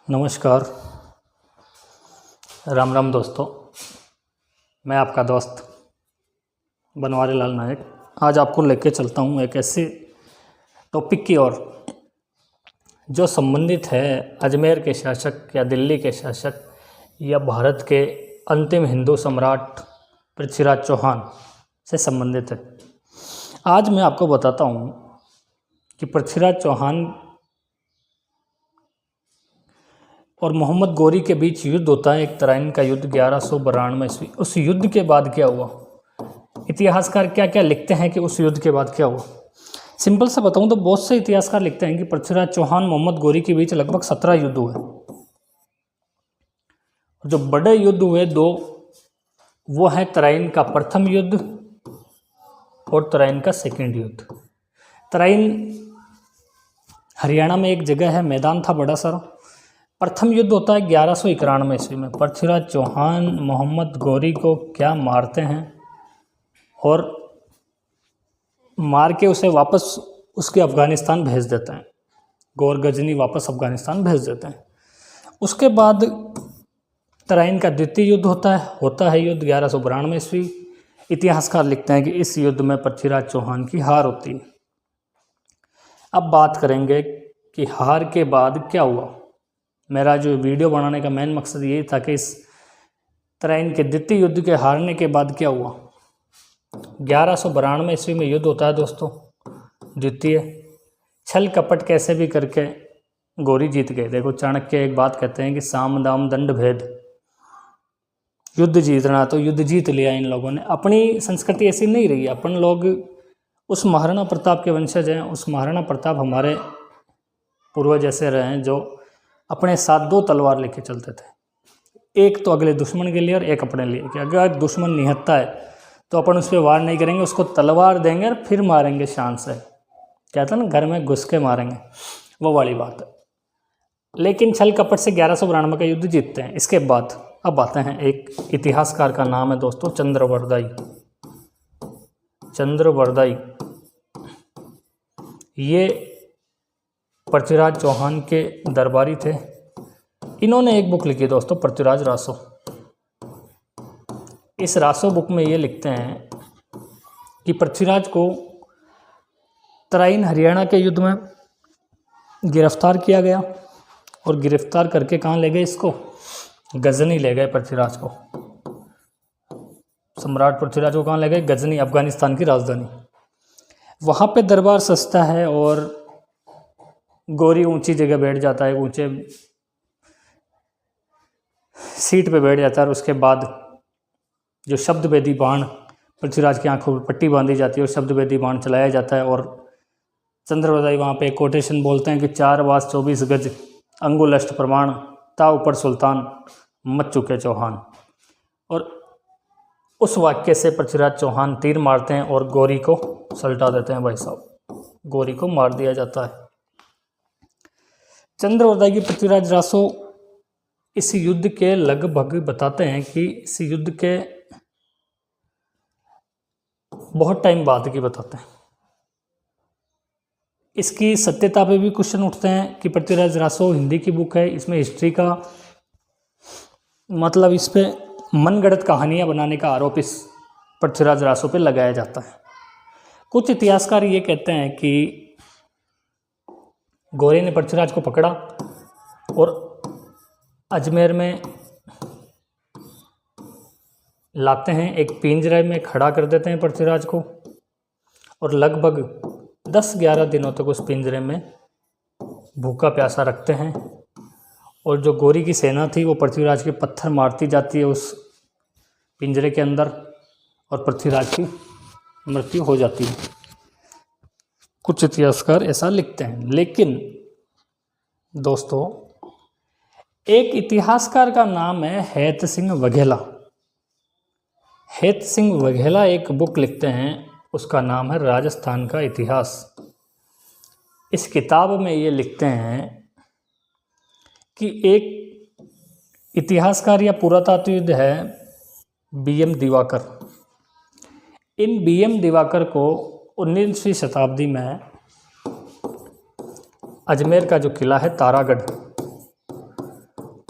नमस्कार। राम राम दोस्तों। मैं आपका दोस्त बनवारी लाल नायक आज आपको लेके चलता हूँ एक ऐसे टॉपिक की ओर जो संबंधित है अजमेर के शासक या दिल्ली के शासक या भारत के अंतिम हिंदू सम्राट पृथ्वीराज चौहान से संबंधित है। आज मैं आपको बताता हूँ कि पृथ्वीराज चौहान और मोहम्मद गौरी के बीच युद्ध होता है, एक तराइन का युद्ध 1192 ईस्वी। उस युद्ध के बाद क्या हुआ, इतिहासकार क्या क्या लिखते हैं कि उस युद्ध के बाद क्या हुआ। सिंपल से बताऊं तो बहुत से इतिहासकार लिखते हैं कि पृथ्वीराज चौहान मोहम्मद गौरी के बीच लगभग 17 युद्ध हुए। जो बड़े युद्ध हुए दो, वो है तराइन का प्रथम युद्ध और तराइन का सेकेंड युद्ध। तराइन हरियाणा में एक जगह है, मैदान था बड़ा सारा। प्रथम युद्ध होता है 1191 ईस्वी में। पृथ्वीराज चौहान मोहम्मद गौरी को क्या मारते हैं और मार के उसे वापस उसके अफ़गानिस्तान भेज देते हैं। गौर गजनी वापस अफ़गानिस्तान भेज देते हैं। उसके बाद तराइन का द्वितीय युद्ध होता है युद्ध 1192 ईस्वी। इतिहासकार लिखते हैं कि इस युद्ध में पृथ्वीराज चौहान की हार होती है। अब बात करेंगे कि हार के बाद क्या हुआ। मेरा जो वीडियो बनाने का मेन मकसद यही था कि इस तराइन के द्वितीय युद्ध के हारने के बाद क्या हुआ। 1192 ईस्वी में युद्ध होता है दोस्तों, द्वितीय। छल कपट कैसे भी करके गौरी जीत गए। देखो, चाणक्य एक बात कहते हैं कि साम दाम दंड भेद, युद्ध जीतना, तो युद्ध जीत लिया इन लोगों ने। अपनी संस्कृति ऐसी नहीं रही। अपन लोग उस महाराणा प्रताप के वंशज हैं। उस महाराणा प्रताप हमारे पूर्वज ऐसे रहे हैं जो अपने साथ दो तलवार लेके चलते थे, एक तो अगले दुश्मन के लिए और एक अपने लिए, कि अगर दुश्मन निहत्ता है तो अपन उस पर वार नहीं करेंगे, उसको तलवार देंगे और फिर मारेंगे शान से। कहता ना, घर में घुस के मारेंगे, वो वाली बात है। लेकिन छल कपट से 1192 का युद्ध जीतते हैं। इसके बाद अब आते हैं, एक इतिहासकार का नाम है दोस्तों चंद्रवरदाई। चंद्रवरदाई ये पृथ्वीराज चौहान के दरबारी थे। इन्होंने एक बुक लिखी दोस्तों, पृथ्वीराज रासो। इस रासो बुक में ये लिखते हैं कि पृथ्वीराज को तराइन हरियाणा के युद्ध में गिरफ्तार किया गया और गिरफ्तार करके कहाँ ले गए इसको, गजनी ले गए पृथ्वीराज को। सम्राट पृथ्वीराज को कहाँ ले गए, गजनी, अफगानिस्तान की राजधानी। वहाँ पे दरबार सस्ता है और गौरी ऊंची जगह बैठ जाता है, ऊंचे सीट पे बैठ जाता है। और उसके बाद जो शब्दवेदी बाण, पृथ्वीराज की आंखों पर पट्टी बांधी जाती है और शब्दवेदी बाण चलाया जाता है। और चंद्रवरदाई वहाँ पे एक कोटेशन बोलते हैं कि 4 बास 24 गज अंगुल अष्ट प्रमाण, ता ऊपर सुल्तान मच चुके चौहान। और उस वाक्य से पृथ्वीराज चौहान तीर मारते हैं और गौरी को सल्टा देते हैं। भाई साहब, गौरी को मार दिया जाता है। चंद्रवरदाई की पृथ्वीराज रासो इस युद्ध के लगभग बताते हैं कि इस युद्ध के बहुत टाइम बाद की बताते हैं। इसकी सत्यता पे भी क्वेश्चन उठते हैं कि पृथ्वीराज रासो हिंदी की बुक है, इसमें हिस्ट्री का मतलब इस पे मनगढ़ंत कहानियां बनाने का आरोप इस पृथ्वीराज रासो पे लगाया जाता है। कुछ इतिहासकार ये कहते हैं कि गौरी ने पृथ्वीराज को पकड़ा और अजमेर में लाते हैं, एक पिंजरे में खड़ा कर देते हैं पृथ्वीराज को और लगभग 10-11 दिनों तक उस पिंजरे में भूखा प्यासा रखते हैं। और जो गौरी की सेना थी वो पृथ्वीराज के पत्थर मारती जाती है उस पिंजरे के अंदर और पृथ्वीराज की मृत्यु हो जाती है। कुछ इतिहासकार ऐसा लिखते हैं। लेकिन दोस्तों, एक इतिहासकार का नाम है हैत सिंह वघेला। हैत सिंह वघेला एक बुक लिखते हैं, उसका नाम है राजस्थान का इतिहास। इस किताब में ये लिखते हैं कि एक इतिहासकार या पुरातात्विद है बीएम दिवाकर। इन बीएम दिवाकर को 19वीं शताब्दी में अजमेर का जो किला है तारागढ़,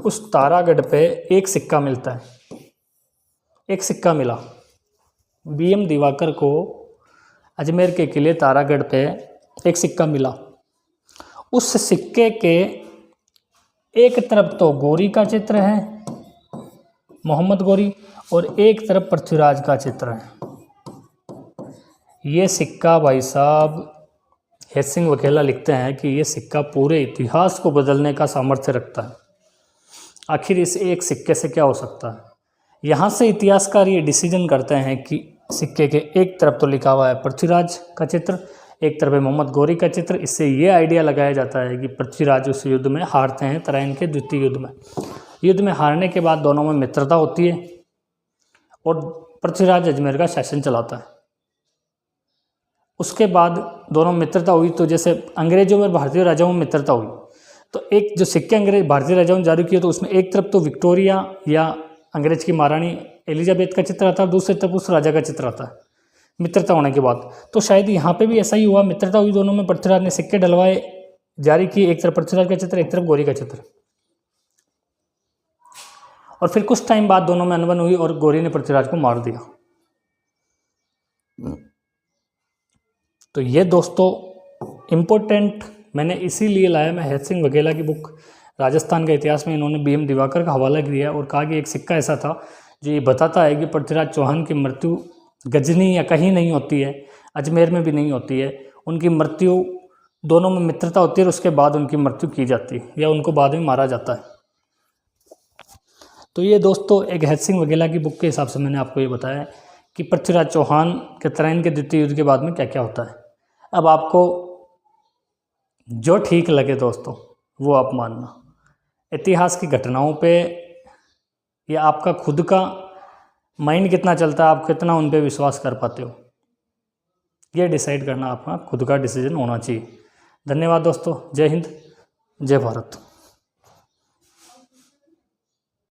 उस तारागढ़ पे एक सिक्का मिलता है, एक सिक्का मिला BM दिवाकर को। अजमेर के किले तारागढ़ पे एक सिक्का मिला। उस सिक्के के एक तरफ तो गौरी का चित्र है, मोहम्मद गौरी, और एक तरफ पृथ्वीराज का चित्र है। ये सिक्का भाई साहब हेत सिंह वघेला लिखते हैं कि ये सिक्का पूरे इतिहास को बदलने का सामर्थ्य रखता है। आखिर इस एक सिक्के से क्या हो सकता है? यहाँ से इतिहासकार ये डिसीजन करते हैं कि सिक्के के एक तरफ तो लिखा हुआ है पृथ्वीराज का चित्र, एक तरफ है मोहम्मद गौरी का चित्र। इससे ये आइडिया लगाया जाता है कि पृथ्वीराज उस युद्ध में हारते हैं, तराइन के द्वितीय युद्ध में। युद्ध में हारने के बाद दोनों में मित्रता होती है और पृथ्वीराज अजमेर का शासन चलाता है। उसके बाद दोनों मित्रता हुई, तो जैसे अंग्रेजों और भारतीय राजाओं में मित्रता हुई, तो एक जो सिक्के अंग्रेज भारतीय राजाओं ने जारी किए, तो उसमें एक तरफ तो विक्टोरिया या अंग्रेज की महारानी एलिजाबेथ का चित्र आता है, दूसरी तरफ उस राजा का चित्र आता है मित्रता होने के बाद। तो शायद यहाँ पे भी ऐसा ही हुआ, मित्रता हुई दोनों में, पृथ्वीराज ने सिक्के डलवाए, जारी किए, एक तरफ पृथ्वीराज का चित्र, एक तरफ गौरी का चित्र। और फिर कुछ टाइम बाद दोनों में अनबन हुई और गौरी ने पृथ्वीराज को मार दिया। तो ये दोस्तों इम्पोर्टेंट मैंने इसीलिए लाया, मैं हेत सिंह वघेला की बुक राजस्थान का इतिहास में इन्होंने BM दिवाकर का हवाला दिया और कहा कि एक सिक्का ऐसा था जो ये बताता है कि पृथ्वीराज चौहान की मृत्यु गजनी या कहीं नहीं होती है, अजमेर में भी नहीं होती है। उनकी मृत्यु दोनों में मित्रता होती है और उसके बाद उनकी मृत्यु की जाती है या उनको बाद में मारा जाता है। तो ये दोस्तों एक हेत सिंह वघेला की बुक के हिसाब से मैंने आपको ये बताया है कि पृथ्वीराज चौहान के तराइन के द्वितीय युद्ध के बाद में क्या क्या होता है। अब आपको जो ठीक लगे दोस्तों वो आप मानना। इतिहास की घटनाओं पे या आपका खुद का माइंड कितना चलता है, आप कितना उन पे विश्वास कर पाते हो, ये डिसाइड करना आपका खुद का डिसीजन होना चाहिए। धन्यवाद दोस्तों। जय हिंद, जय भारत।